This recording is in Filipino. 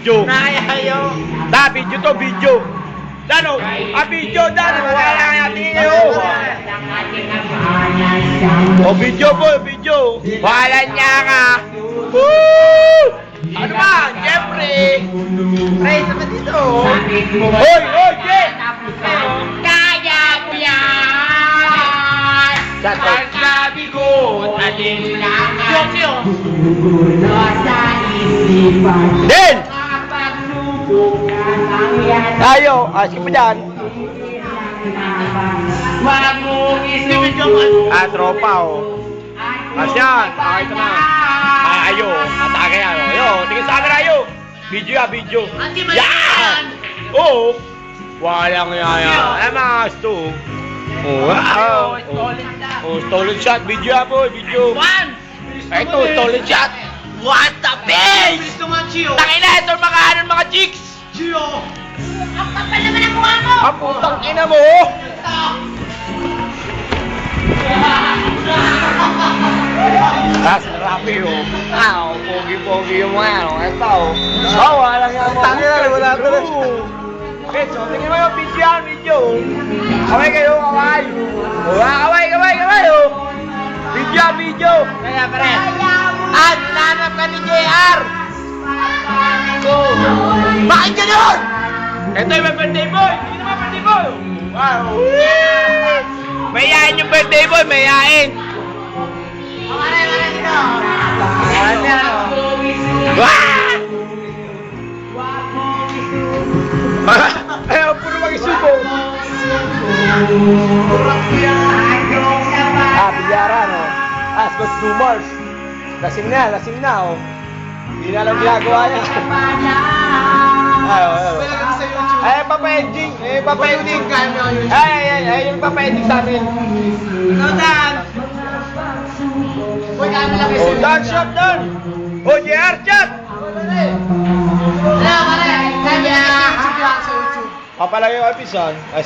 video. Nakayayo. Da, video to, video. Dano, video, Dano. Wala lang natin kayo. O, video po, video. Wala niya ka. Woo! Ano ba? Jeffrey. Ray, sama dito. Hoy, hoy, Jeff. Kaya mo yan. Sato. Ang sabi ko, alin lang ang Den! pagsubok ang yan. Tayo, sige pa dyan. Wag mo isubok. Tropa, oh. Asyan, ito na. Ayo, atake yan, oh. Yo, tingin sa camera, ayo. Video ya, video. Yan! Oo. Walang yaya. Ay, mga gusto. Oh, wow. Oh, stolen shot. Video ya po, video. Ito, stolen shot. What the face? Tangina, ito mga anon mga chicks. Ang kapal naman ang mukha mo. Ang putang ina mo. Rapi, oh. Pogi-pogi yung mga ano. Ito, oh. Oh, walang yan mo. Tangina, wala ito rin. Okay, so tingin mo yung video yan, video. Kaway kayo, kaway. Kaway, oh. Video, video. Kaya pare. At nanap ka ni JR. Bakit ganun? Ito yung birthday boy. Hindi naman birthday boy. Wow. Mayayain yung birthday boy, mayayain. Mare dito. Ayaw, puro mag-isubo. Biyaran, oh. Scott Dumars. Lasing na, oh. Hindi na alam ginagawa niya. Ay, papa-ending. Ay, yung papa-ending sa amin. Ikaw, Dan. Uy, kami lang Oh, Dan, shot, Dan. Oh, JR, shot. Hello, pare. Kaya. Papalagay ko episode. Ay,